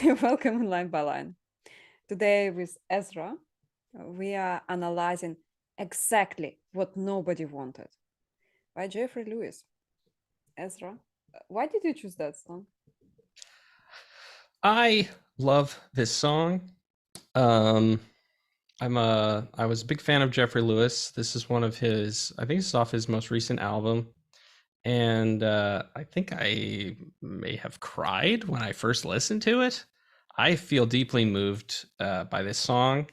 Welcome in Line by Line. Today with Ezra, we are analyzing exactly what nobody wanted by Jeffrey Lewis. Ezra, why did you choose that song? I love this song. Um, I was a big fan of Jeffrey Lewis. This is one of his, I think this is off his most recent album. And I think I may have cried when I first listened to it. I feel deeply moved by this song.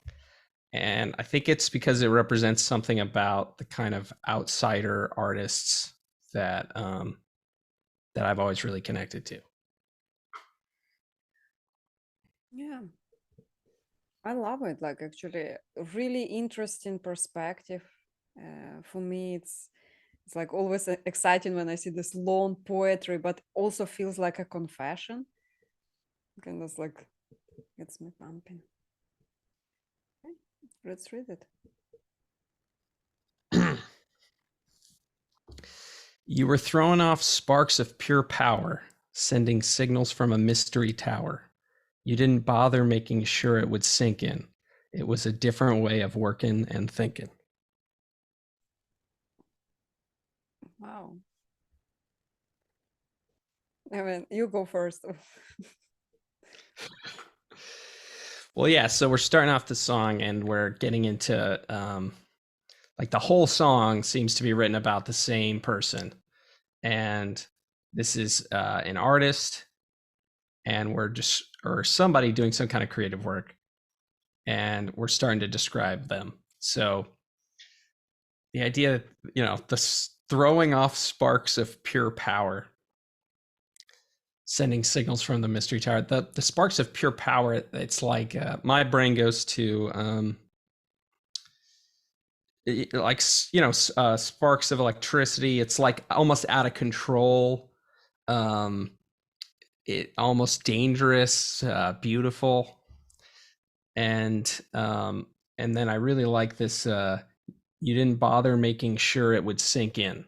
And I think it's because it represents something about the kind of outsider artists that I've always really connected to. Yeah, I love it. Like, actually, a really interesting perspective. For me, it's like always exciting when I see this long poetry, but also feels like a confession. Kind of like gets me pumping. Okay, let's read it. You were throwing off sparks of pure power, sending signals from a mystery tower. You didn't bother making sure it would sink in. It was a different way of working and thinking. Wow. I mean, you go first. Well, yeah, so we're starting off the song and we're getting into like the whole song seems to be written about the same person. And this is an artist, and we're just, or somebody doing some kind of creative work, and we're starting to describe them. So the idea, the throwing off sparks of pure power, sending signals from the mystery tower. The sparks of pure power. It's like my brain goes to like sparks of electricity. It's like almost out of control. Um, it almost dangerous, beautiful, and then I really like this. You didn't bother making sure it would sink in.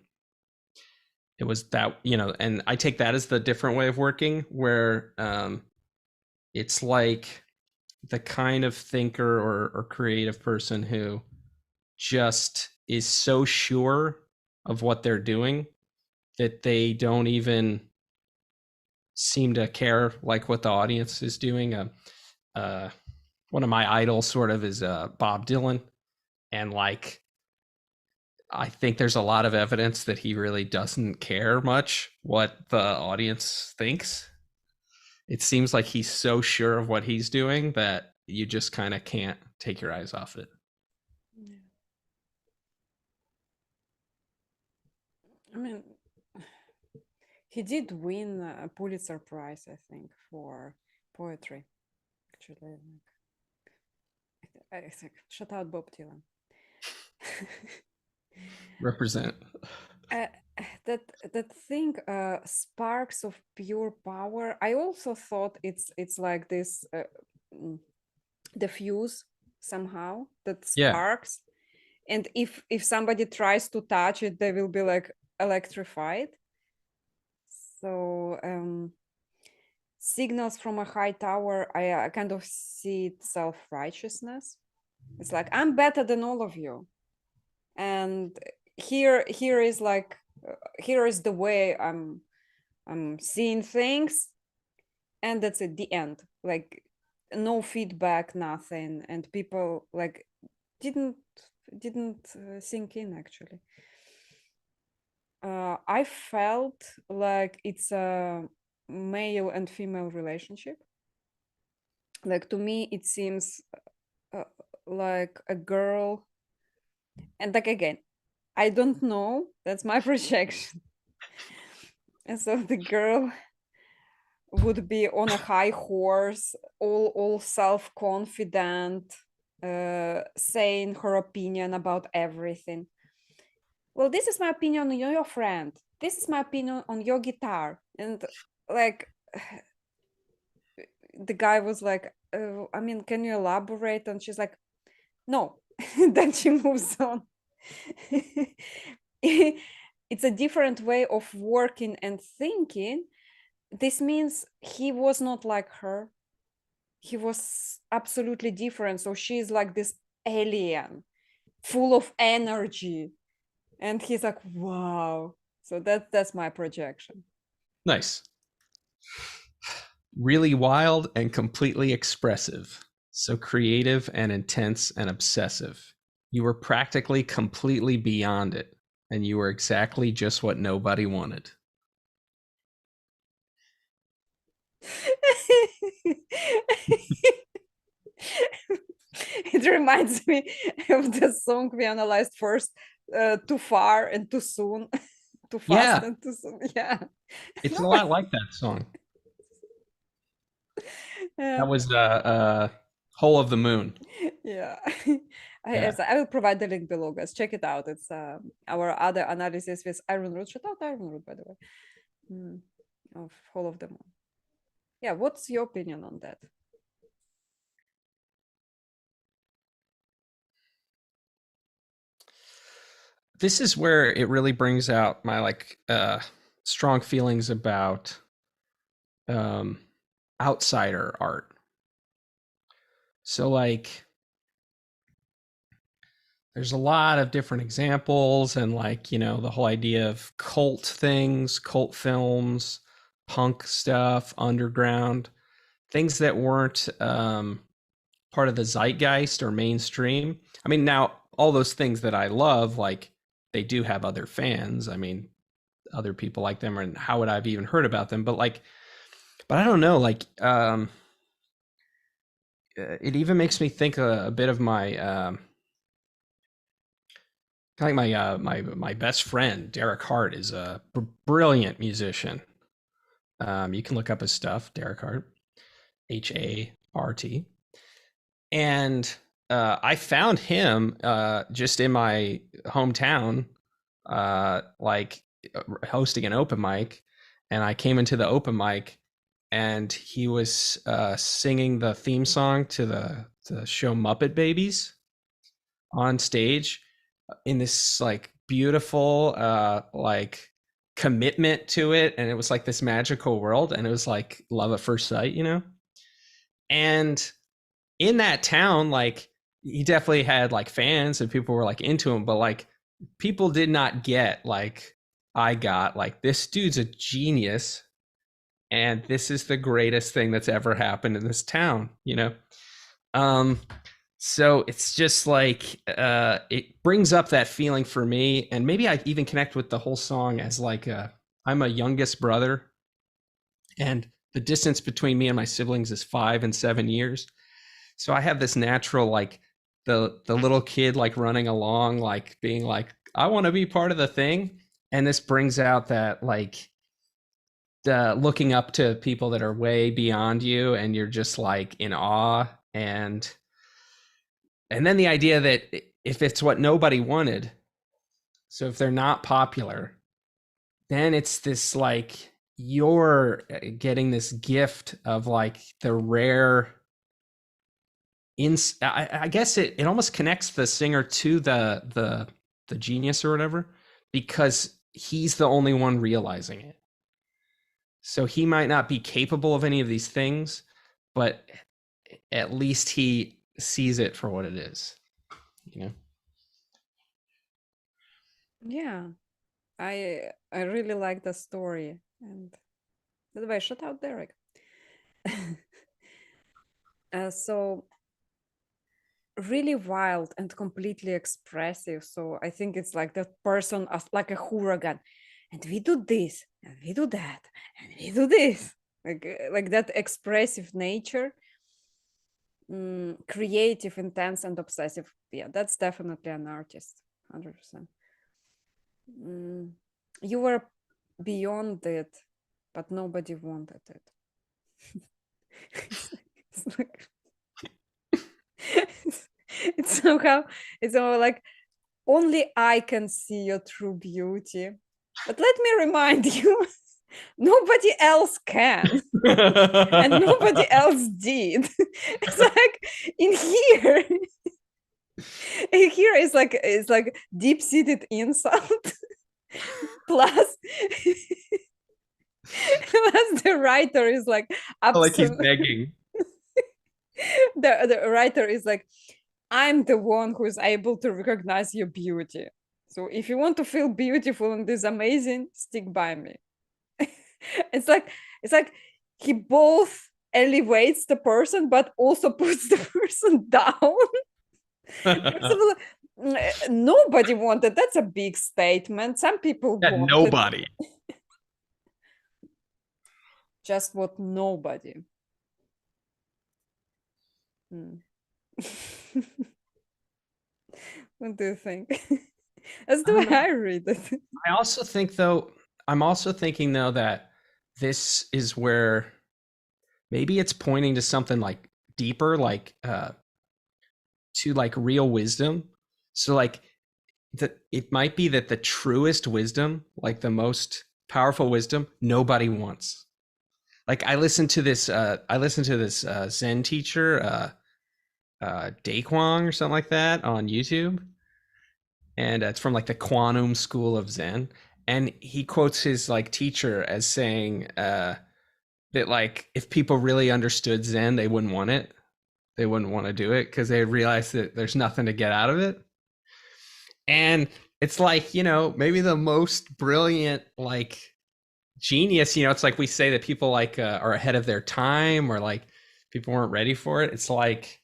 It was that, and I take that as the different way of working, where it's like the kind of thinker or creative person who just is so sure of what they're doing that they don't even seem to care like what the audience is doing. Uh, One of my idols sort of is Bob Dylan, and like I think there's a lot of evidence that he really doesn't care much what the audience thinks. It seems like he's so sure of what he's doing that you just kind of can't take your eyes off it. Yeah. I mean, he did win a Pulitzer Prize, I think, for poetry. Actually, I think shout out Bob Dylan. Represent. uh, that that thing, sparks of pure power. I also thought it's like this mm, diffuse somehow that Yeah. sparks, and if somebody tries to touch it, they will be like electrified. So signals from a high tower, I kind of see it self-righteousness. It's like, I'm better than all of you, and here is like here is the way I'm seeing things, and that's at the end. Like, no feedback, nothing, and people like didn't sink in actually. I felt like it's a male and female relationship. Like, to me, it seems uh, like a girl, and like, again, I don't know. That's my projection. And so the girl would be on a high horse, all self-confident, saying her opinion about everything. Well, this is my opinion on your friend. This is my opinion on your guitar. And like, the guy was like, I mean, can you elaborate? And she's like, no. Then she moves on. It's a different way of working and thinking. This means he was not like her. he was absolutely different. So she's like this alien, full of energy, and he's like, wow. So that's my projection. Nice. Really wild and completely expressive. So creative and intense and obsessive. You were practically completely beyond it, and you were exactly just what nobody wanted. It reminds me of the song we analyzed first, too far and too soon, too fast Yeah, and too soon. Yeah. it's a lot like that song. Yeah. That was Hole of the Moon. Yeah. Yeah. I will provide the link below, guys. Check it out. It's our other analysis with Iron Root. Shout out Iron Root, by the way. Of Hall of the Moon. Yeah, what's your opinion on that? This is where it really brings out my strong feelings about um outsider art. So like there's a lot of different examples and the whole idea of cult things, cult films, punk stuff, underground, things that weren't part of the zeitgeist or mainstream. I mean, now all those things that I love, like they do have other fans. I mean, other people like them, and how would I have even heard about them? But I don't know. It even makes me think a bit of my kind of like my best friend Derek Hart is a brilliant musician. You can look up his stuff, Derek Hart, Hart, and I found him just in my hometown, like hosting an open mic, and I came into the open mic, and he was singing the theme song to the show Muppet Babies on stage in this like beautiful like commitment to it, and it was like this magical world, and it was like love at first sight. And in that town, like he definitely had like fans and people were like into him, but like people did not get like I got, like, this dude's a genius and this is the greatest thing that's ever happened in this town. um so it's just like it brings up that feeling for me, and maybe I even connect with the whole song as like I'm a youngest brother, and the distance between me and my siblings is 5 and 7 years. So I have this natural, like, the little kid like running along, like being like, I want to be part of the thing. And this brings out that like looking up to people that are way beyond you, and you're just like in awe. And then the idea that if it's what nobody wanted, so if they're not popular, then it's this like you're getting this gift of like the rare I guess it almost connects the singer to the genius or whatever, because he's the only one realizing it. So he might not be capable of any of these things, but at least he sees it for what it is, you know. Yeah, I really like the story. And by the way, shout out Derek. So really wild and completely expressive. So I think it's like that person as like a hurricane, and we do this and we do that and we do this, like that expressive nature. Creative, intense, and obsessive. Yeah, that's definitely an artist, 100%. You were beyond it, but nobody wanted it. it's like it's somehow it's somehow like only I can see your true beauty. But let me remind you, nobody else can, and nobody else did. It's like in here, here is like deep-seated insult plus plus the writer is like Like he's absolute. begging. the writer is like, I'm the one who is able to recognize your beauty. So if you want to feel beautiful and this amazing, stick by me. it's like it's like he both elevates the person but also puts the person down. Nobody wanted. That's a big statement. Some people Yeah, wanted nobody. just what nobody. Hmm. What do you think? That's I the don't way know. I read it. I also think though, I'm also thinking though that this is where maybe it's pointing to something like deeper, like to like real wisdom. So like that it might be that the truest wisdom, like the most powerful wisdom, nobody wants. Like I listened to this Zen teacher, Daekwang or something like that on YouTube. And it's from like the quantum school of Zen. And he quotes his like teacher as saying that like if people really understood Zen, they wouldn't want it. They wouldn't want to do it because they realize that there's nothing to get out of it. And it's like, maybe the most brilliant like genius, it's like we say that people like are ahead of their time or like people weren't ready for it. It's like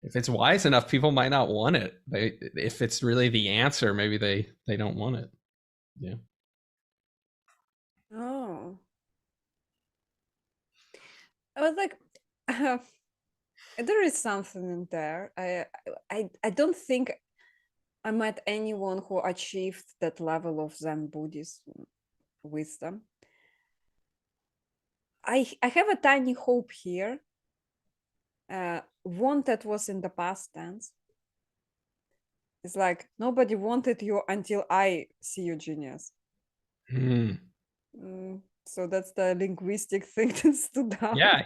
if it's wise enough, people might not want it. If it's really the answer, maybe they don't want it. Yeah. Oh, I was like, there is something in there. I don't think I met anyone who achieved that level of Zen Buddhist wisdom. I have a tiny hope here. Wanted was in the past tense. It's like nobody wanted you until I see you genius. Hmm. So that's the linguistic thing that stood out. Yeah,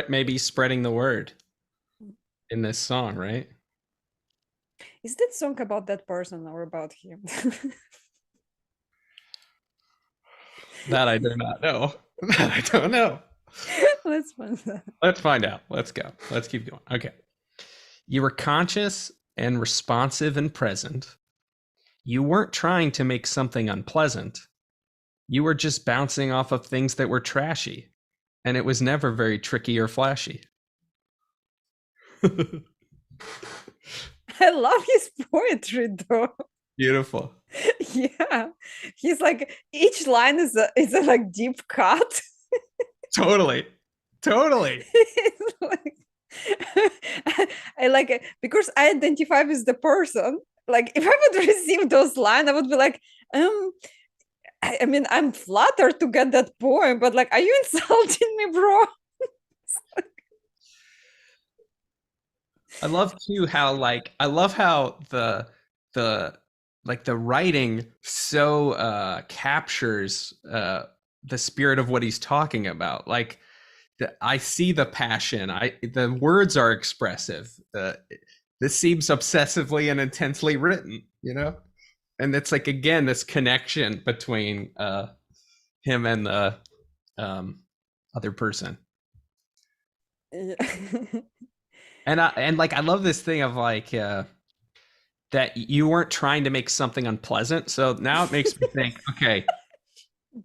maybe spreading the word in this song, right? Is that song about that person or about him? That I do not know. That I don't know. Let's find that. Let's find out. Let's go. Let's keep going. Okay. You were conscious and responsive and present. You weren't trying to make something unpleasant. You were just bouncing off of things that were trashy, and it was never very tricky or flashy. I love his poetry though. Beautiful. Yeah. He's like each line is a like deep cut. Totally. Totally. It's like I like it because I identify with the person. Like if I would receive those lines, I would be like, I mean, I'm flattered to get that poem, but like, are you insulting me, bro? I love too how like I love how the like the writing so captures the spirit of what he's talking about. Like I see the passion. The words are expressive. This seems obsessively and intensely written, and it's like again this connection between him and the other person. Yeah. And like I love this thing of like that you weren't trying to make something unpleasant. So now it makes me think, okay,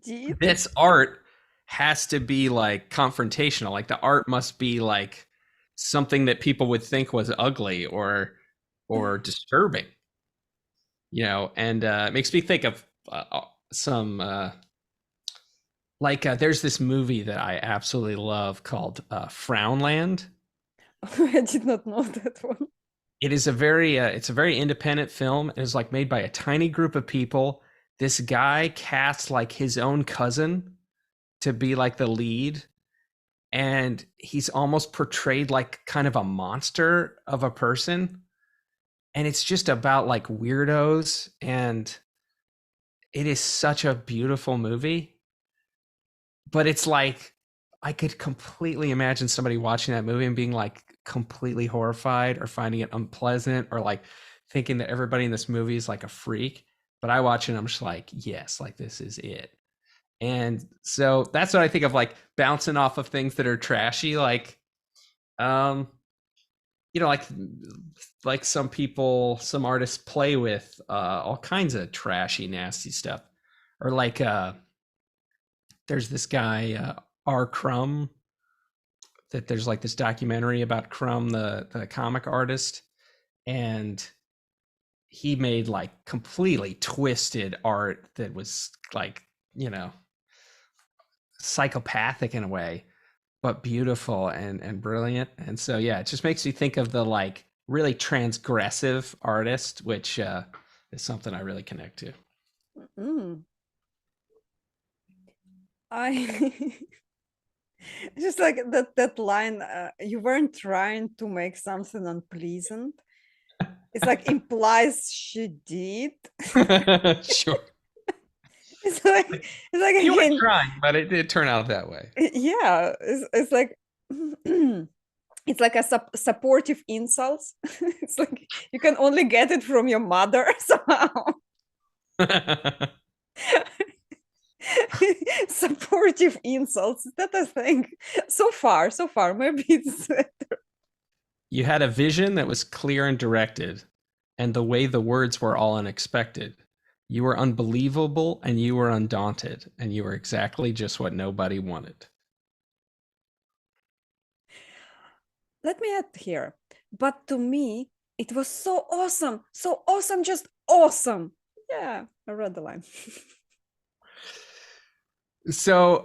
Deep. this art has to be like confrontational. Like the art must be like something that people would think was ugly or disturbing, and it makes me think of some there's this movie that I absolutely love called Frownland. I did not know that one. It is it's a very independent film. It is like made by a tiny group of people. This guy casts like his own cousin to be like the lead, and he's almost portrayed like kind of a monster of a person. And it's just about like weirdos, and it is such a beautiful movie. But it's like I could completely imagine somebody watching that movie and being like completely horrified or finding it unpleasant or like thinking that everybody in this movie is like a freak. But I watch it and I'm just like, yes, like this is it. And so that's what I think of like bouncing off of things that are trashy. Like, um, you know, like some people, some artists play with all kinds of trashy, nasty stuff, or like there's this guy R. Crumb, that there's like this documentary about Crumb, the comic artist, and he made like completely twisted art that was like, you know, psychopathic in a way, but beautiful and brilliant. And so yeah, it just makes me think of the like really transgressive artist, which is something I really connect to. Mm. I just like that line, you weren't trying to make something unpleasant. It's like implies she did. Sure. It's like You were again, trying, but it did turn out that way. yeah, it's like it's like a supportive insults. It's like you can only get it from your mother somehow. Supportive insults. Is that a thing? So far. Maybe it's You had a vision that was clear and directed, and the way the words were all unexpected. You were unbelievable and you were undaunted, and you were exactly just what nobody wanted. let me add here. But to me, it was so awesome, just awesome. Yeah, I read the line. So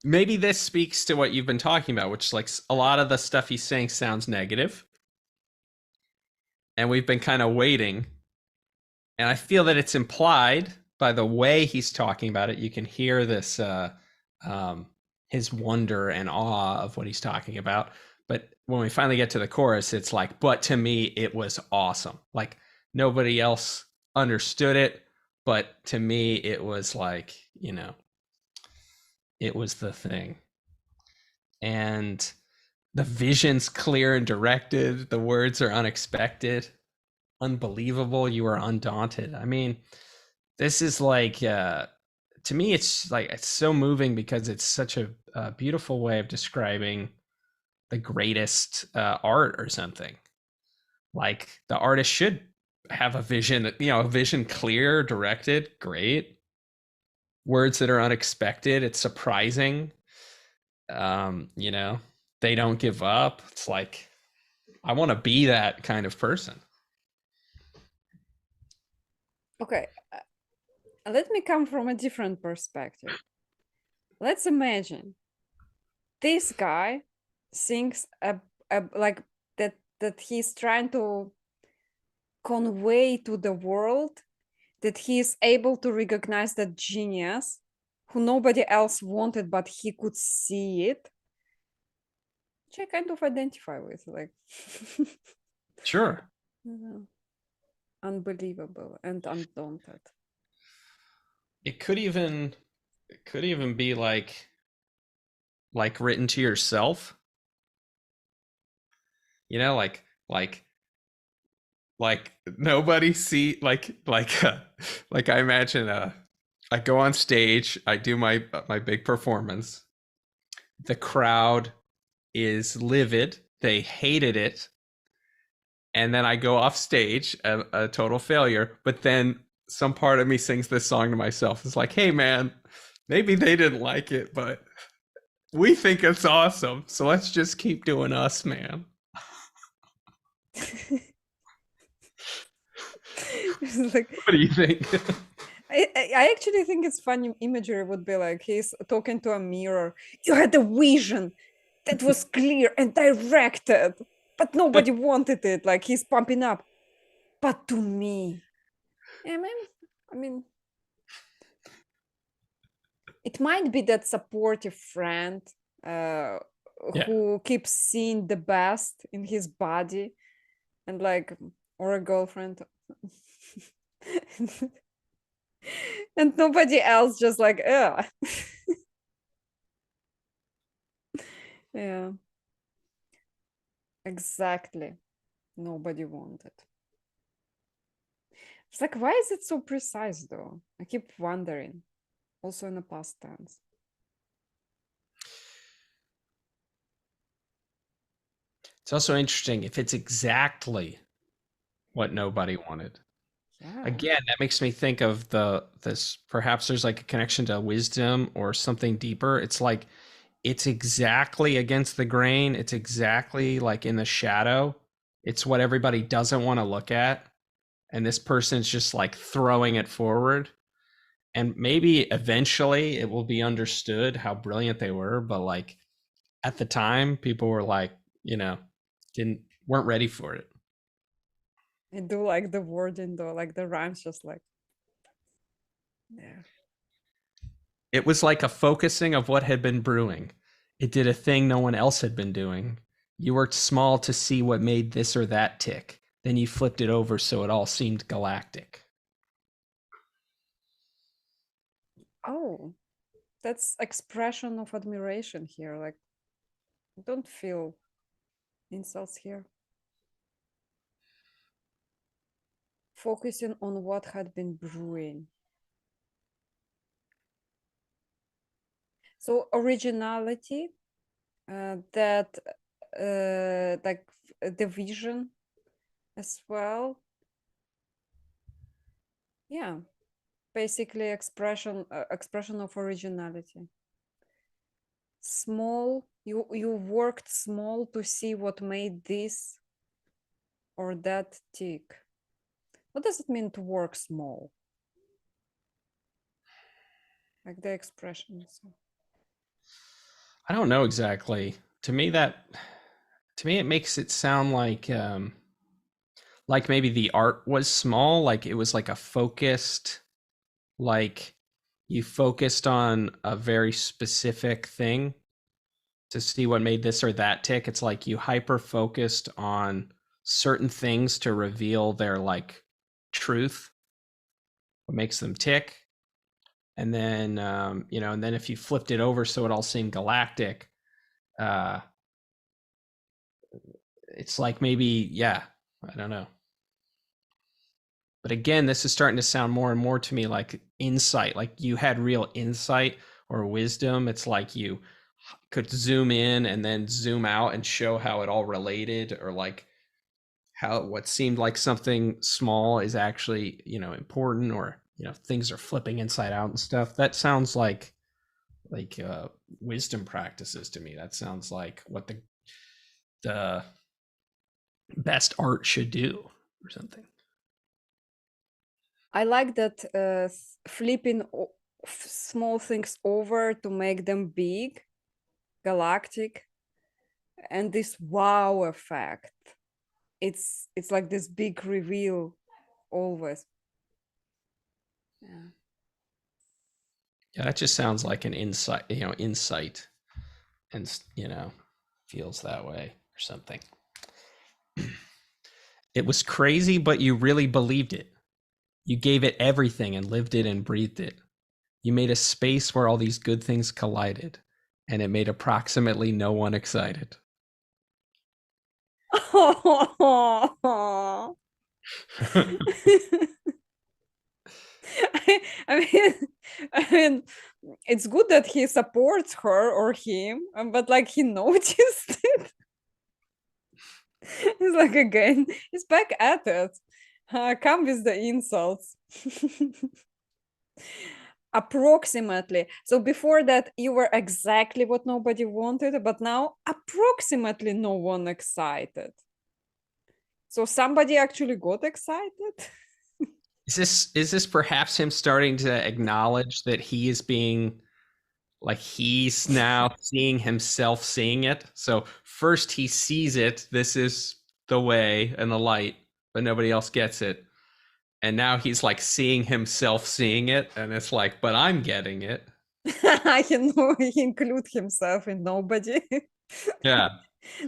maybe this speaks to what you've been talking about, which like a lot of the stuff he's saying sounds negative, and we've been kind of waiting. And I feel that it's implied by the way he's talking about it. You can hear this his wonder and awe of what he's talking about. But when we finally get to the chorus, it's like, but to me, it was awesome. Like nobody else understood it, but to me, it was like, you know, it was the thing. And the vision's clear and directed. The words are unexpected, unbelievable. You are undaunted. I mean, this is like, to me, it's like, it's so moving because it's such a beautiful way of describing the greatest art or something. Like the artist should have a vision, you know, a vision clear, directed, great. Words that are unexpected. It's surprising. You know, they don't give up. It's like, I want to be that kind of person. Okay, let me come from a different perspective. Let's imagine this guy thinks like that he's trying to convey to the world that he is able to recognize that genius who nobody else wanted, but he could see it, which I kind of identify with, like Sure. unbelievable and undaunted. It could even be like written to yourself, you know, like nobody see like I imagine I go on stage, I do my big performance, the crowd is livid, they hated it, and then I go off stage, a total failure, but then some part of me sings this song to myself. It's like, hey man, maybe they didn't like it, but we think it's awesome, so let's just keep doing us, man. Like, What do you think? I actually think it's funny imagery would be like he's talking to a mirror. You had a vision that was clear and directed, but nobody wanted it. Like he's pumping up. But to me, yeah, man, I mean, it might be that supportive friend uh, Yeah. who keeps seeing the best in his body and like, or a girlfriend. And nobody else just like, ugh. Yeah, exactly. Nobody wanted. It's like, why is it so precise though? I keep wondering. Also in the past tense. It's also interesting if it's exactly what nobody wanted. Yeah. Again, that makes me think of this perhaps there's like a connection to wisdom or something deeper. It's like it's exactly against the grain. It's exactly like in the shadow. It's what everybody doesn't want to look at. And this person's just like throwing it forward. And maybe eventually it will be understood how brilliant they were. But like at the time, people were like, you know, didn't weren't ready for it. I do like the wording though, like the rhymes just like, yeah. It was like a focusing of what had been brewing. It did a thing no one else had been doing. You worked small to see what made this or that tick. Then you flipped it over so it all seemed galactic. Oh, that's expression of admiration here. Like, don't feel insults here. Focusing on what had been brewing. So originality, that like the vision as well. Yeah, basically expression of originality. Small, you worked small to see what made this or that tick. What does it mean to work small? Like the expression. I don't know exactly. To me it makes it sound like maybe the art was small, like it was like a focused, like you focused on a very specific thing to see what made this or that tick. It's like you hyper focused on certain things to reveal their like truth, what makes them tick. And then and then if you flipped it over so it all seemed galactic, uh it's like maybe, yeah, I don't know. But again, this is starting to sound more and more to me like insight, like you had real insight or wisdom. It's like you could zoom in and then zoom out and show how it all related, or like how what seemed like something small is actually, important, or, things are flipping inside out and stuff. That sounds like wisdom practices to me. That sounds like what the best art should do or something. I like that flipping small things over to make them big, galactic, and this wow effect. It's like this big reveal always. Yeah. Yeah, that just sounds like an insight, and feels that way or something. It was crazy, but you really believed it. You gave it everything and lived it and breathed it. You made a space where all these good things collided, and it made approximately no one excited. I mean, I mean, it's good that he supports her or him, but like he noticed it. He's like, again, he's back at it. Come with the insults. Approximately. So before that, you were exactly what nobody wanted, but now approximately no one excited. So somebody actually got excited. Is this perhaps him starting to acknowledge that he is being, like, he's now seeing himself seeing it? So first he sees it, this is the way and the light, but nobody else gets it. And now he's like seeing himself seeing it, and it's like, but I'm getting it. He include himself in nobody. Yeah.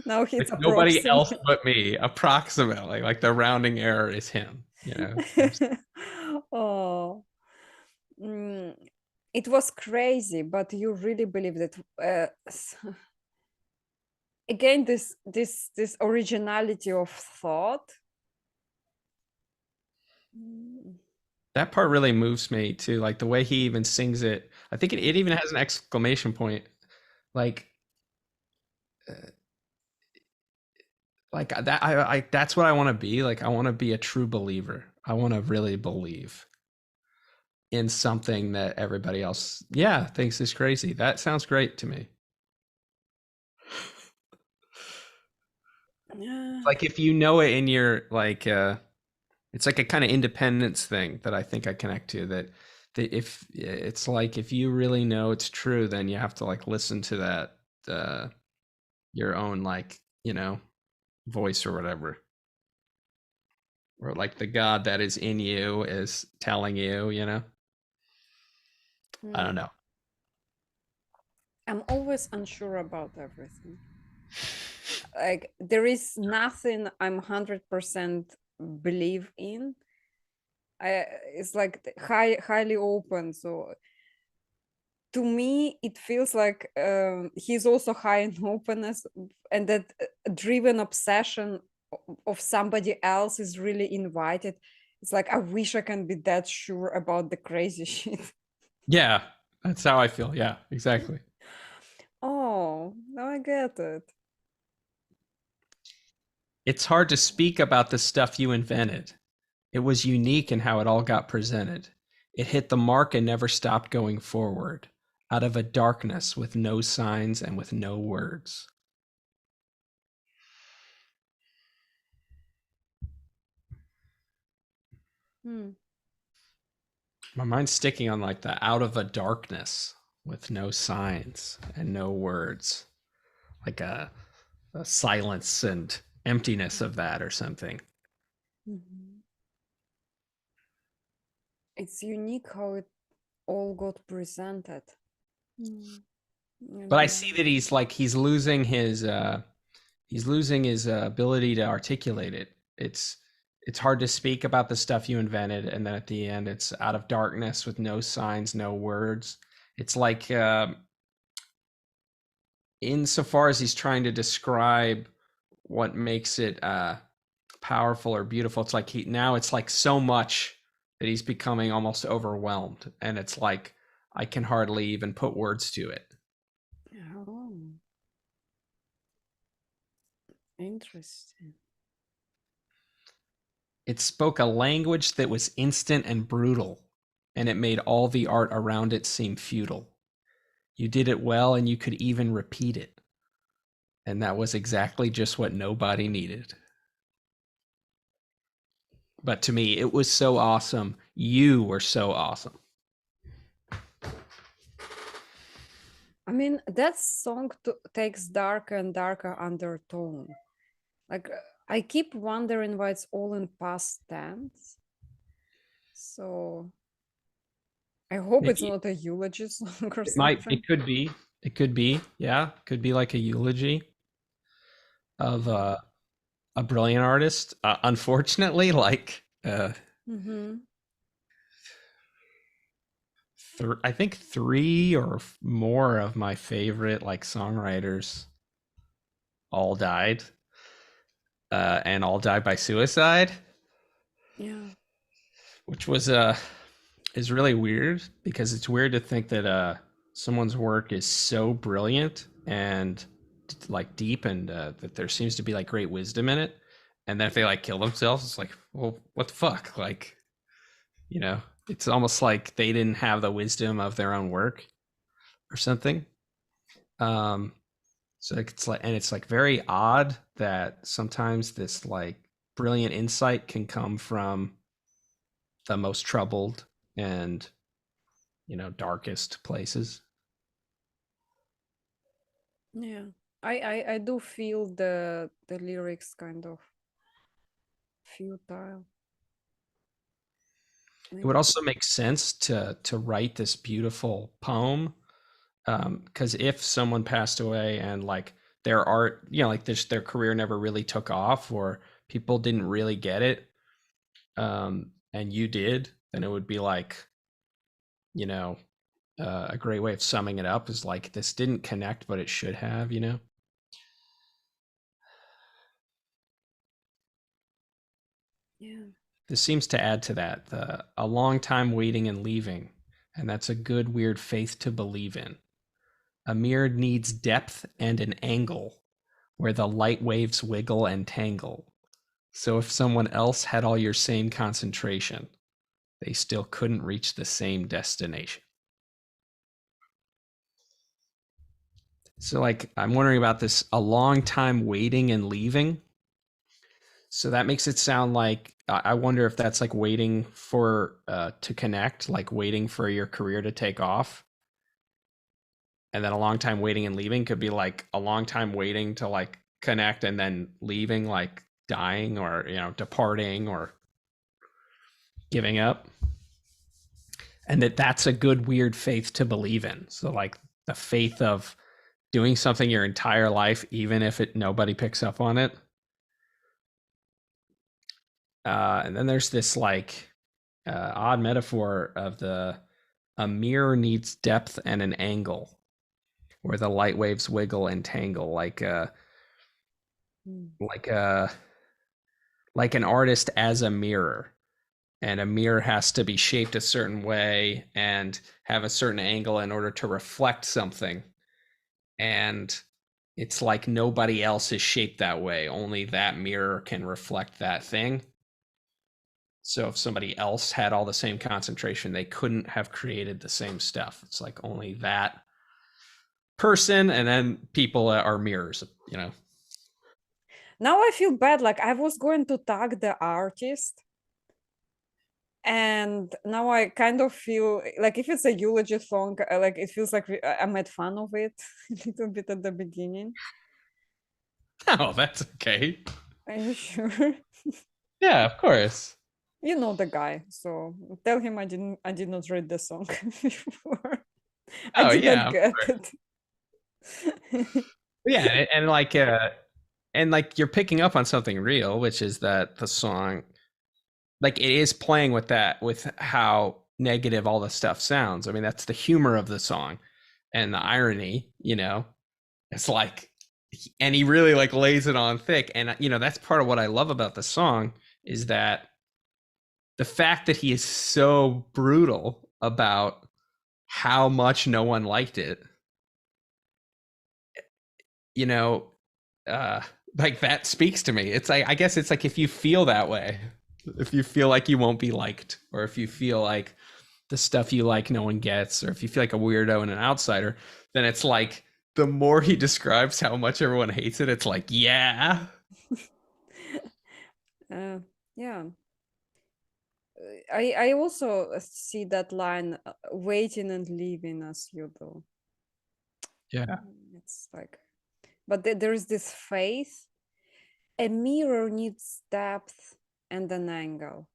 Now he's Like nobody else approximate. but me, approximately. Like the rounding error is him. Oh, mm, it was crazy, but you really believed it. Again, this originality of thought. Mm. That part really moves me too. Like the way he even sings it. I think it even has an exclamation point. Like, uh, Like that, I that's what I want to be. Like I want to be a true believer. I want to really believe in something that everybody else, yeah, thinks is crazy. That sounds great to me. Yeah. Like if you know it in your like it's like a kind of independence thing that I think I connect to, that if it's like if you really know it's true, then you have to like listen to that your own like, voice or whatever. Or like the God that is in you is telling you. I don't Hmm. know. I'm always unsure about everything. Like there is nothing I'm 100% believe in. It's like highly open. So to me, it feels like he's also high in openness, and that driven obsession of somebody else is really invited. It's like I wish I can be that sure about the crazy shit. Yeah, that's how I feel. Yeah, exactly. Oh, now I get it. It's hard to speak about the stuff you invented. It was unique in how it all got presented. It hit the mark and never stopped going forward, out of a darkness with no signs and with no words. Hmm. My mind's sticking on like the out of a darkness with no signs and no words, like a silence and emptiness of that or something. Mhm. It's unique how it all got presented. Mm. But And I see that he's losing his ability to articulate it. It's hard to speak about the stuff you invented, and then at the end, it's out of darkness with no signs, no words. It's like insofar as he's trying to describe what makes it powerful or beautiful, it's like it's like so much that he's becoming almost overwhelmed, and it's like I can hardly even put words to it. oh, interesting. It spoke a language that was instant and brutal, and it made all the art around it seem futile. You did it well, and you could even repeat it. And that was exactly just what nobody needed. But to me, it was so awesome. You were so awesome. I mean, that song takes darker and darker undertone. Like, I keep wondering why it's all in past tense. So I hope it's Maybe not a eulogy song or it something. could be. It could be. Yeah. Could be like a eulogy of a brilliant artist. Unfortunately, like, Mm-hmm. I think three or more of my favorite like songwriters all died, and all died by suicide, Yeah. which was is really weird because it's weird to think that someone's work is so brilliant and like deep, and that there seems to be like great wisdom in it, and then if they like kill themselves, it's like, well, what the fuck, like, you know, it's almost like they didn't have the wisdom of their own work or something. Um, So it's like, and it's like very odd that sometimes this like brilliant insight can come from the most troubled and, darkest places. Yeah. I do feel the lyrics kind of futile. It would Maybe. also make sense to write this beautiful poem, because if someone passed away and like their art, like their career never really took off, or people didn't really get it, and you did, then it would be like, you know, a great way of summing it up is like this didn't connect, but it should have. Yeah. This seems to add to that, a long time waiting and leaving, and that's a good weird faith to believe in. A mirror needs depth and an angle, where the light waves wiggle and tangle. So if someone else had all your same concentration, they still couldn't reach the same destination. So, like, I'm wondering about this a long time waiting and leaving. So that makes it sound like I wonder if that's like waiting for to connect, like waiting for your career to take off. And then a long time waiting and leaving could be like a long time waiting to like connect and then leaving, like dying or, you know, departing or giving up. And that's a good weird faith to believe in. So like the faith of doing something your entire life, even if nobody picks up on it. And then there's this like odd metaphor of a mirror needs depth and an angle where the light waves wiggle and tangle like a like an artist as a mirror, and a mirror has to be shaped a certain way and have a certain angle in order to reflect something, and it's like nobody else is shaped that way, only that mirror can reflect that thing. So if somebody else had all the same concentration, they couldn't have created the same stuff. It's like only that person, and then people are mirrors, you know. Now I feel bad. Like I was going to tag the artist, and now I kind of feel like if it's a eulogy song, like it feels like I made fun of it a little bit at the beginning. Oh, that's okay. Are you sure? Yeah, of course. You know the guy, so tell him I did not read the song before. I Oh did not yeah, get it. yeah, and like you're picking up on something real, which is that the song, like it is playing with that, with how negative all the stuff sounds. I mean, that's the humor of the song and the irony, you know. It's like, and he really like lays it on thick, and you know that's part of what I love about the song is that the fact that he is so brutal about how much no one liked it, you know, uh like that speaks to me. It's like, I guess it's like if you feel that way, if you feel like you won't be liked, or if you feel like the stuff you like no one gets, or if you feel like a weirdo and an outsider, then it's like the more he describes how much everyone hates it, it's like, yeah. Yeah. I also see that line, waiting and leaving as you do. Yeah. It's like, but there is this faith. A mirror needs depth and an angle.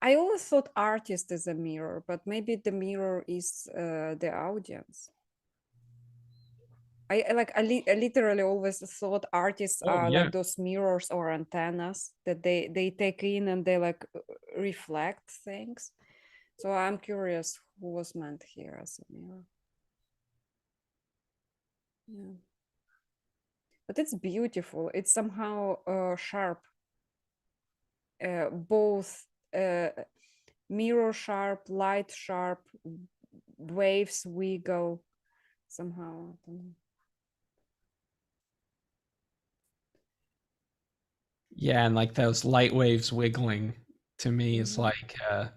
I always thought artist is a mirror, but maybe the mirror is the audience. I literally always thought artists Oh are yeah. like those mirrors or antennas that they take in and they like reflect things. So I'm curious who was meant here as a mirror. Yeah, but it's beautiful. It's somehow sharp, both mirror sharp, light sharp, waves wiggle somehow. I don't know. Yeah, and like those light waves wiggling to me is Mhm.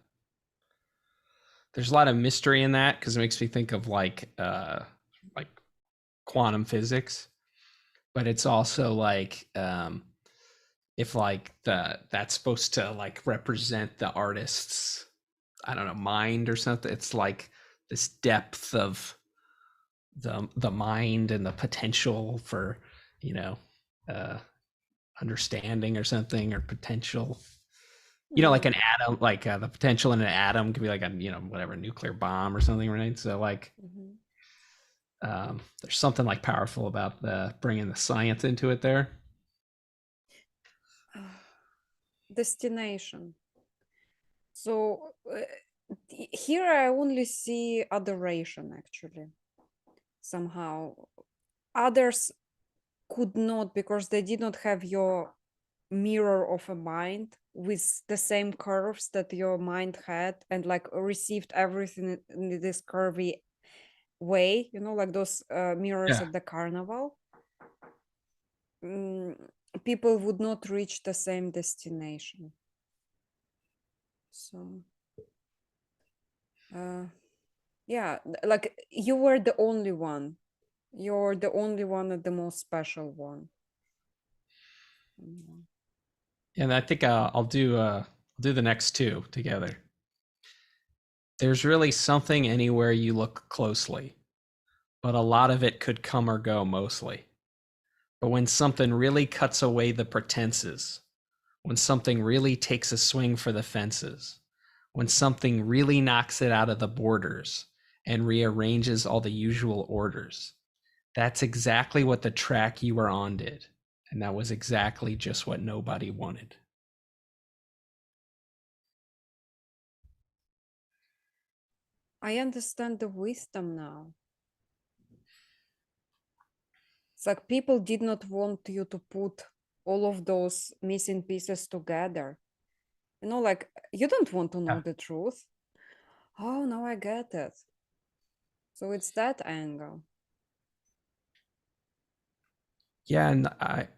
there's a lot of mystery in that because it makes me think of like quantum physics, but it's also like if like that's supposed to like represent the artist's, I don't know, mind or something. It's like this depth of the mind and the potential for, you know, uh understanding or something, or potential, you know, like Yeah. an atom, like the potential in an atom could be like a, you know, whatever, nuclear bomb or something, right? So like Mhm. there's something like powerful about the bringing the science into it there. Destination. So here I only see adoration actually. Somehow others could not because they did not have your mirror of a mind with the same curves that your mind had and like received everything in this curvy way, you know, like those mirrors Yeah. at the carnival. people would not reach the same destination. So yeah, like you were the only one. You're the only one and the most special one. And I think I'll do the next two together. There's really something anywhere you look closely, but a lot of it could come or go mostly. But when something really cuts away the pretenses, when something really takes a swing for the fences, when something really knocks it out of the borders and rearranges all the usual orders, that's exactly what the track you were on did. And that was exactly just what nobody wanted. I understand the wisdom now. It's like people did not want you to put all of those missing pieces together. Like you don't want to know Yeah. the truth. Oh, now I get it. So it's that angle. Yeah, and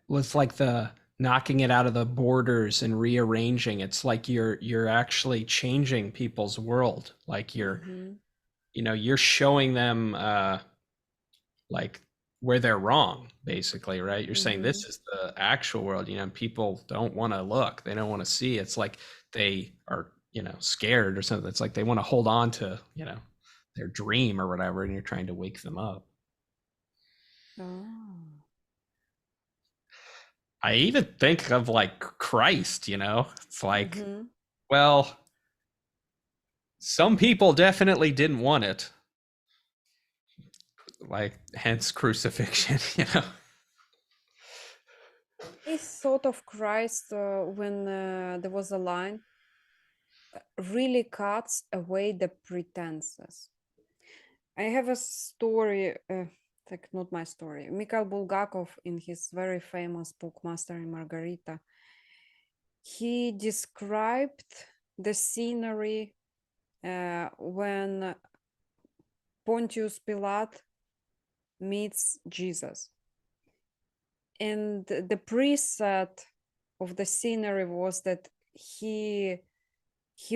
it's like the knocking it out of the borders and rearranging. It's like you're actually changing people's world. Like Mm-hmm. you're showing them like where they're wrong, basically, right? You're saying Mm-hmm. this is the actual world. People don't want to look, they don't want to see. It's like they are, scared or something. It's like they want to hold on to, their dream or whatever, and you're trying to wake them up. Oh. I even think of like Christ, it's like, Mm-hmm. well, some people definitely didn't want it, like hence crucifixion, I thought of Christ when there was a line, really cuts away the pretenses. I have a story, like not my story. Mikhail Bulgakov, in his very famous book Master and Margarita, he described the scenery when Pontius Pilate meets Jesus. And the preset of the scenery was that he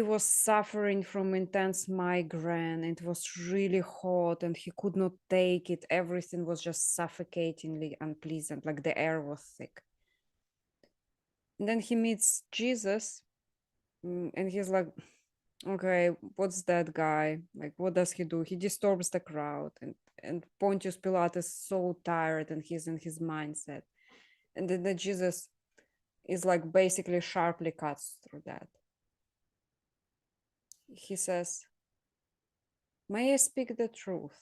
was suffering from intense migraine. It was really hot and he could not take it. Everything was just suffocatingly unpleasant, like the air was thick. And then he meets Jesus, and he's like, okay, what's that guy? Like, what does he do? He disturbs the crowd. And Pontius Pilate is so tired and he's in his mindset. And then the Jesus is like basically sharply cuts through that. He says, may I speak the truth?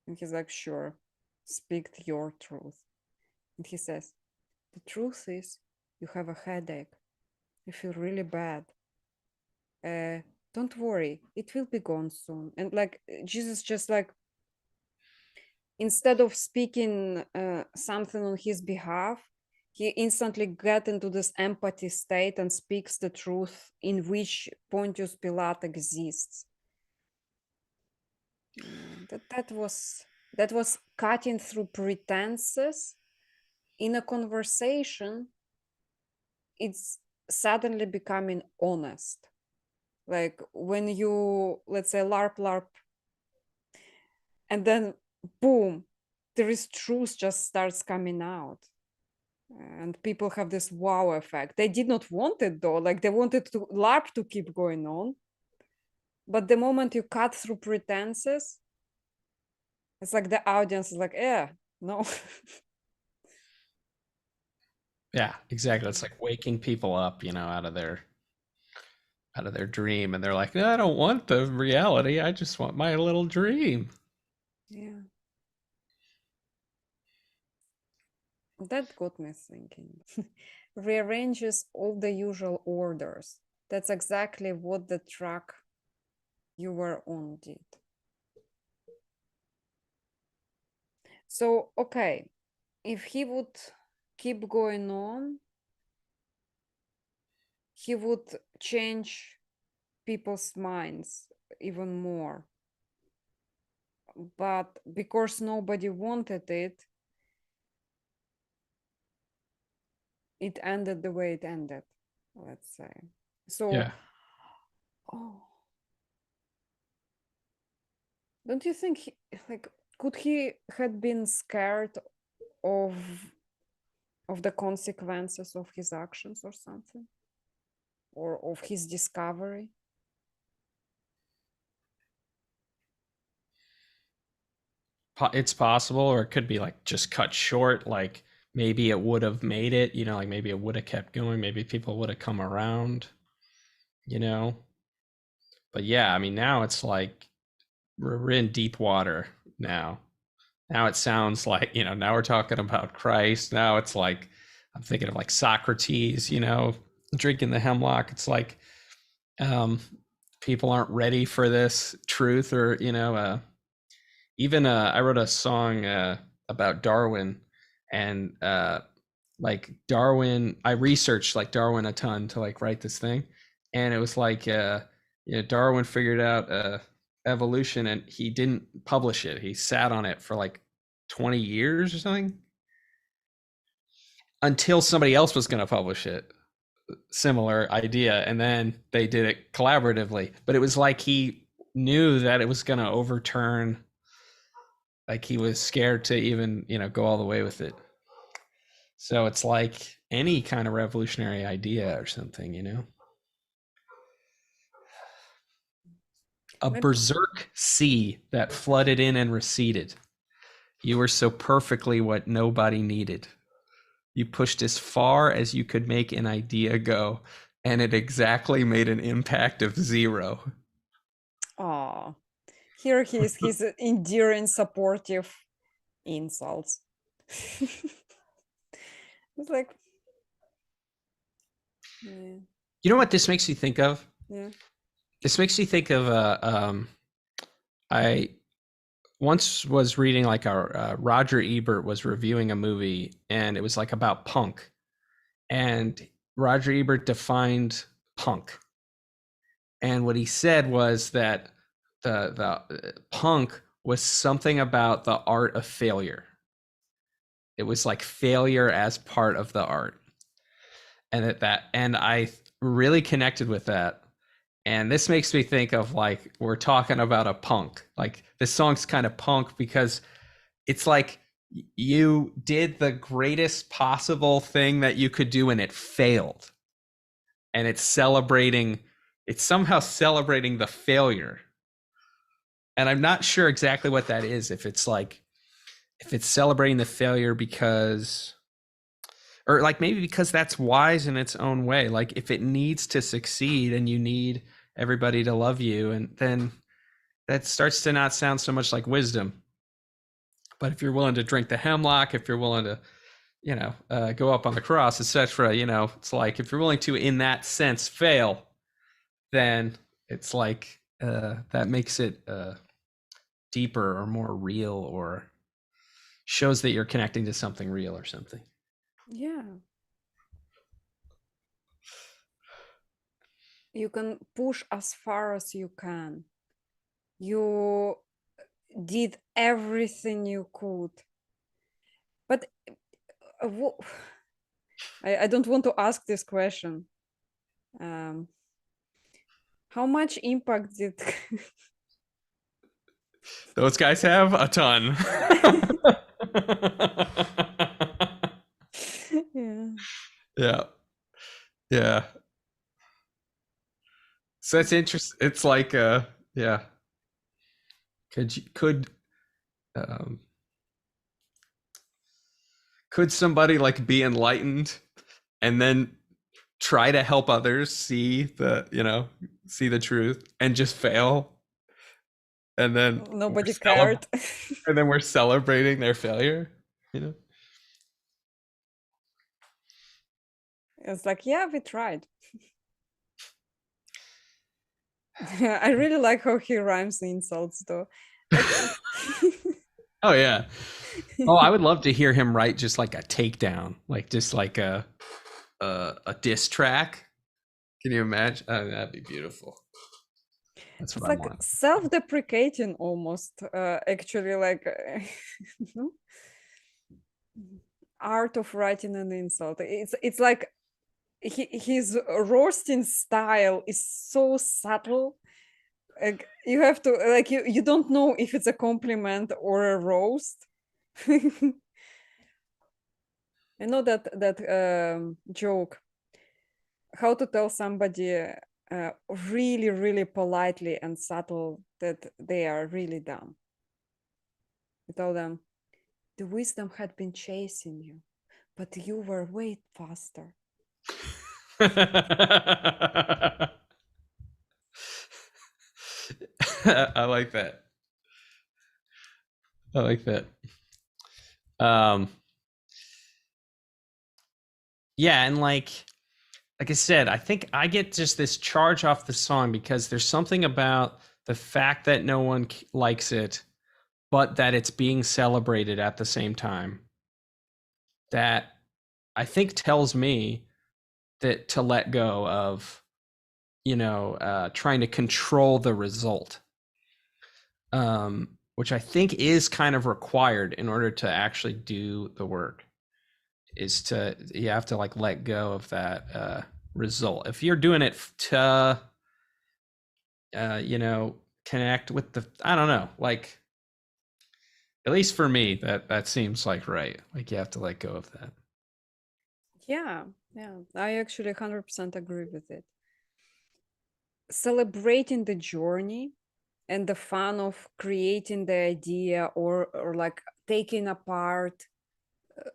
And he's like, sure, speak your truth. And he says, the truth is, you have a headache. You feel really bad. Don't worry, it will be gone soon. And like Jesus just like, instead of speaking something on his behalf, he instantly get into this empathy state and speaks the truth in which Pontius Pilate exists. That was cutting through pretenses in a conversation. It's suddenly becoming honest. Like when you, let's say, larp, and then boom, there is truth just starts coming out. And people have this wow effect. They did not want it though. Like they wanted to LARP to keep going on. But the moment you cut through pretenses, it's like the audience is like, yeah, no. Yeah, exactly. It's like waking people up, out of their dream, and they're like, I don't want the reality. I just want my little dream. Yeah. That got me thinking. Rearranges all the usual orders. That's exactly what the track you were on did. So, okay, if he would keep going on, he would change people's minds even more. But because nobody wanted it, it ended the way it ended, let's say. So, Yeah. oh, don't you think like could he had been scared of the consequences of his actions or something, or of his discovery? It's possible, or it could be like just cut short. Like maybe it would have made it, like maybe it would have kept going. Maybe people would have come around, you know. But yeah, I mean, now it's like we're in deep water now. Now it sounds like, now we're talking about Christ. Now it's like, I'm thinking of like Socrates, drinking the hemlock. It's like people aren't ready for this truth, or, even I wrote a song about Darwin, and like Darwin, I researched like Darwin a ton to like write this thing, and it was like Darwin figured out evolution, and he didn't publish it. He sat on it for like 20 years or something until somebody else was going to publish it, similar idea, and then they did it collaboratively. But it was like he knew that it was going to overturn, like he was scared to even go all the way with it. So it's like any kind of revolutionary idea or something, a Maybe, berserk sea that flooded in and receded. You were so perfectly what nobody needed. You pushed as far as you could make an idea go, and it exactly made an impact of 0. oh, here he is, his endearing, supportive insults. It's like, yeah, You know what this makes you think of? yeah. This makes you think of I once was reading like Roger Ebert was reviewing a movie, and it was like about punk, and Roger Ebert defined punk, and what he said was that the punk was something about the art of failure. It was like failure as part of the art, and I really connected with that. And this makes me think of like we're talking about a punk. Like this song's kind of punk because it's like you did the greatest possible thing that you could do and it failed. And it's somehow celebrating the failure. And I'm not sure exactly what that is. If it's celebrating the failure because, or like maybe because that's wise in its own way. Like if it needs to succeed and you need everybody to love you, and then that starts to not sound so much like wisdom. But if you're willing to drink the hemlock, if you're willing to, go up on the cross, etc., it's like if you're willing to, in that sense, fail, then it's like that makes it deeper or more real, or shows that you're connecting to something real or something. Yeah. You can push as far as you can. You did everything you could. But I don't want to ask this question. How much impact did Those guys have a ton. yeah. Yeah. Yeah. So it's interesting. It's like yeah. Um could somebody like be enlightened and then try to help others see the truth and just fail, and then Nobody cared. we're celebrating their failure, It's like, yeah, we tried. I really like how he rhymes insults though. Like Oh yeah. Oh, I would love to hear him write just like a takedown, like just like a diss track. Can you imagine? Oh, that'd be beautiful. That's it's what I like want. self-deprecating almost, actually, like art of writing an insult. It's like his roasting style is so subtle. Like you have to like you don't know if it's a compliment or a roast. I know that joke, how to tell somebody really, really politely and subtle that they are really dumb. You tell them, the wisdom had been chasing you, but you were way faster. I like that. I like that. Um, yeah, and like I said, I think I get just this charge off the song because there's something about the fact that no one likes it, but that it's being celebrated at the same time. That I think tells me that to let go of, trying to control the result, which I think is kind of required in order to actually do the work. You have to like let go of that result. If you're doing it to, connect with I don't know, like at least for me, that seems like right. Like you have to let go of that. Yeah, I actually 100% agree with it. Celebrating the journey and the fun of creating the idea, or like taking apart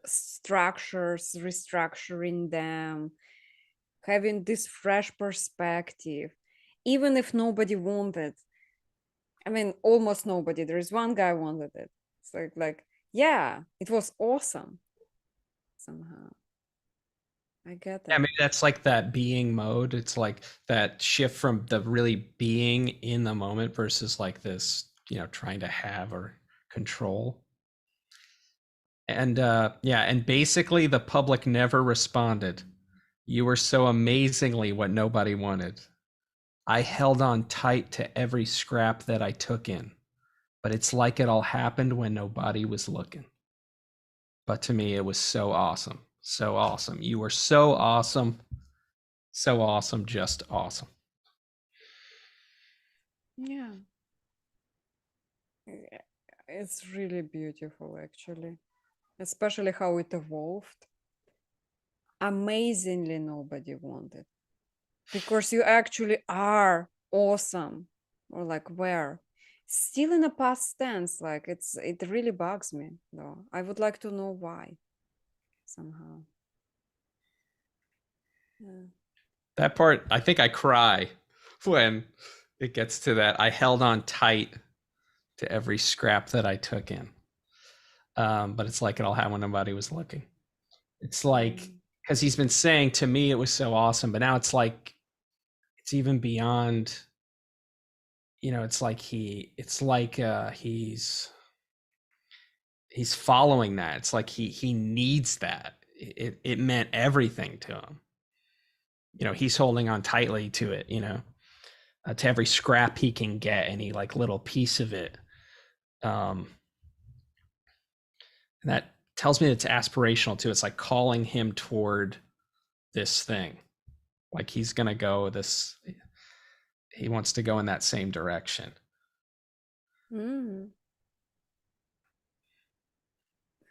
structures, restructuring them, having this fresh perspective, even if nobody wanted. I mean, almost nobody. There is one guy wanted it. It's like yeah, it was awesome somehow. I get Yeah, it. maybe that's like that being mode. It's like that shift from the really being in the moment versus like this, trying to have or control. And yeah, and basically the public never responded. You were so amazingly what nobody wanted. I held on tight to every scrap that I took in, but it's like it all happened when nobody was looking. But to me, it was so awesome. So awesome. You were so awesome. So awesome. Just awesome. Yeah. It's really beautiful, actually, especially how it evolved. Amazingly, nobody wanted, because you actually are awesome, or like where still in a past tense. Like it really bugs me though. I would like to know why somehow. Yeah. That part, I think I cry when it gets to that. I held on tight to every scrap that I took in. But it's like it all happened when nobody was looking. It's like, because he's been saying to me it was so awesome, but now it's like it's even beyond. It's like he's following that. It's like he needs that. It meant everything to him. He's holding on tightly to it. To every scrap he can get, any like little piece of it. And that tells me it's aspirational too. It's like calling him toward this thing. Like he's gonna go this. He wants to go in that same direction. Mm.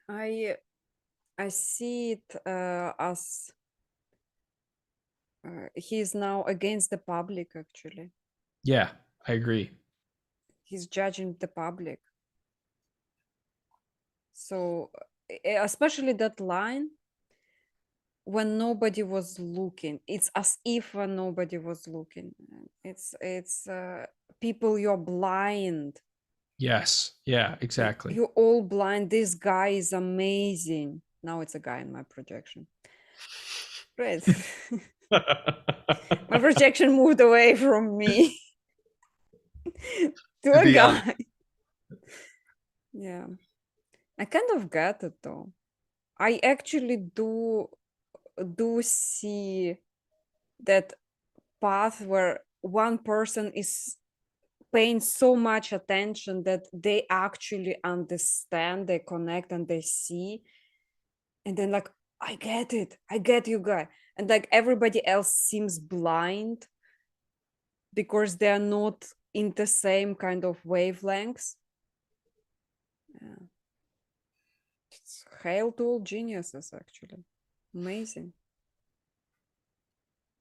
I I see it as he's now against the public. Actually, Yeah, I agree. he's judging the public. So especially that line, when nobody was looking, it's as if when nobody was looking. It's people, you're blind. Yes. Yeah, exactly. You're all blind. This guy is amazing. Now it's a guy in my projection. Great. My projection moved away from me to a The other. guy. Yeah, I kind of get it though. I actually do see that path where one person is paying so much attention that they actually understand, they connect, and they see. and then like, I get it, I get you, guy. And like everybody else seems blind because they're not in the same kind of wavelengths. Yeah. It's hail to all geniuses, actually. Amazing.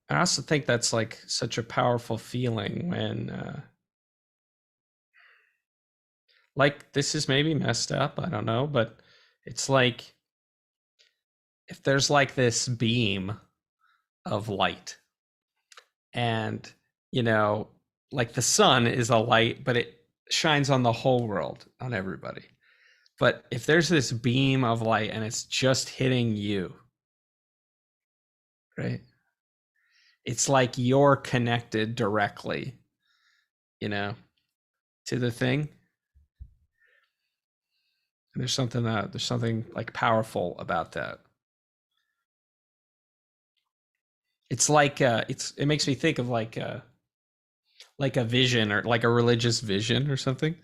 I also think that's like such a powerful feeling when like this is maybe messed up, I don't know, but it's like if there's like this beam of light and you know, like the sun is a light, but it shines on the whole world, on everybody. But if there's this beam of light and it's just hitting you, right? It's like you're connected directly, you know, to the thing. And there's something like powerful about that. It's like it makes me think of like a vision or like a religious vision or something.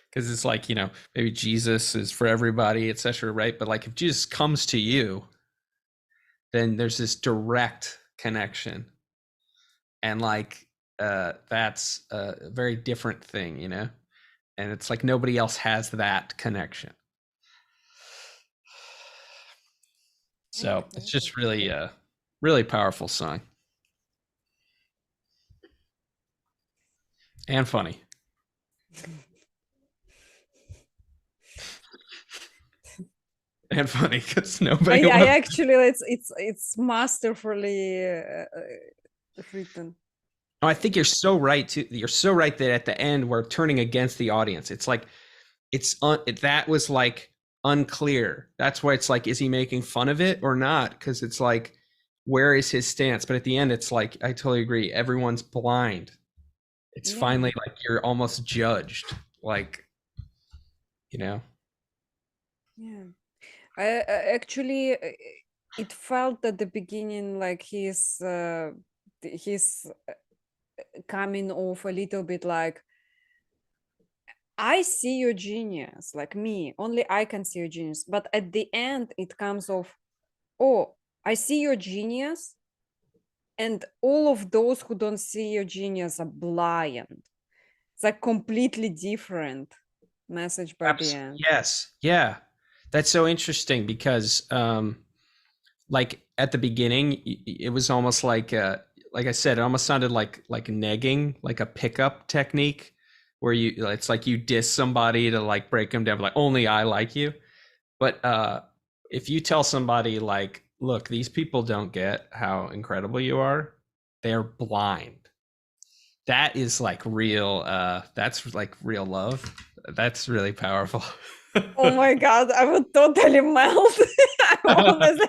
Because it's like, you know, maybe Jesus is for everybody, etc. Right? But like if Jesus comes to you, then there's this direct connection. And like that's a very different thing, you know? And it's like nobody else has that connection. So it's just really really powerful song. And funny. And funny because nobody I wants. actually, it's masterfully written. Oh, I think you're so right too. You're so right that at the end we're turning against the audience. It's like that was like unclear. That's why it's like, is he making fun of it or not? Because it's like, where is his stance? But at the end, it's like, I totally agree. Everyone's blind. It's Yeah. finally like you're almost judged. Like, you know. Yeah. I actually, it felt at the beginning like he's coming off a little bit like, I see your genius, like me, only I can see your genius. But at the end, it comes off, oh, I see your genius, and all of those who don't see your genius are blind. It's like completely different message by the end. Yes. Yeah. That's so interesting because like at the beginning it was almost like I said, it almost sounded like negging, like a pickup technique where you it's like you diss somebody to like break them down, like only I like you. But if you tell somebody like, look, these people don't get how incredible you are, they're blind. That is like real that's like real love. That's really powerful. Oh my god, I would totally melt. Honestly,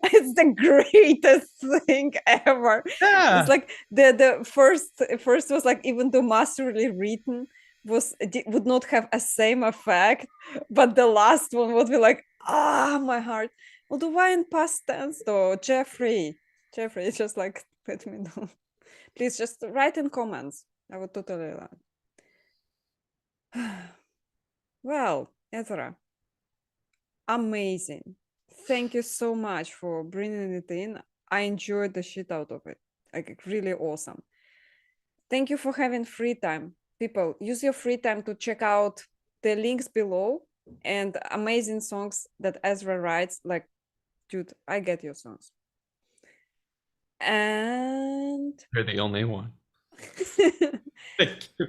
it's the greatest thing ever. It's Yeah. like the first was like, even though masterly written would not have a same effect, but the last one would be like, my heart. Although why in past tense though? Jeffrey, it's just like, let me know. Please just write in comments. I would totally love. Well, Ezra, amazing. Thank you so much for bringing it in. I enjoyed the shit out of it. Like, really awesome. Thank you for having free time. People, use your free time to check out the links below and amazing songs that Ezra writes. Like, dude, I get your songs. And You're the only one. Thank you.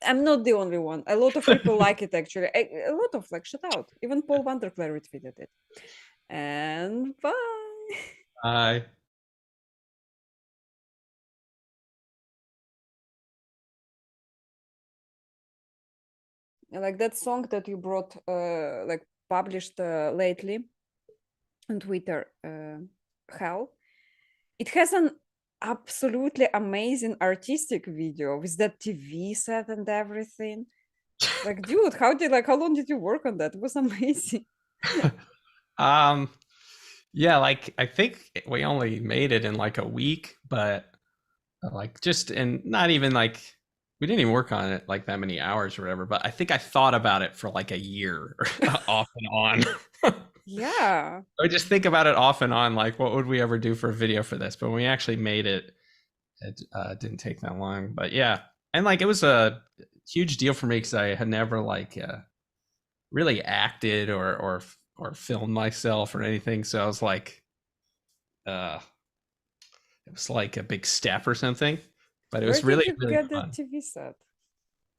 I'm not the only one. A lot of people like it, actually. A lot of, like, shout out. Even Paul Vanderclair retweeted it. And bye. Bye. Like that song that you brought, like published lately on Twitter, Hell. It has an absolutely amazing artistic video with that TV set and everything. Like, dude, how long did you work on that? It was amazing. um yeah, like I think we only made it in like a week, but like just and not even like we didn't even work on it like that many hours or whatever, but I think I thought about it for like a year off and on. Yeah. I just think about it off and on, like what would we ever do for a video for this? But when we actually made it, it didn't take that long. But yeah, and like it was a huge deal for me because I had never like really acted or filmed myself or anything. So I was like, uh, it was like a big step or something. But it Where was did really you really get the fun. TV set?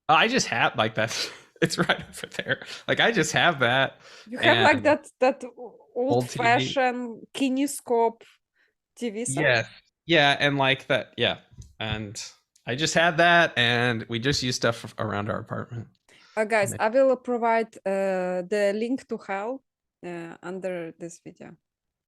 I just have like that. It's right over there. Like I just have that You have like and that old TV. old-fashioned kinescope TV set? Yeah, yeah, and like that. Yeah, and I just had that, and we just use stuff around our apartment. Guys, I will provide the link to Hal under this video.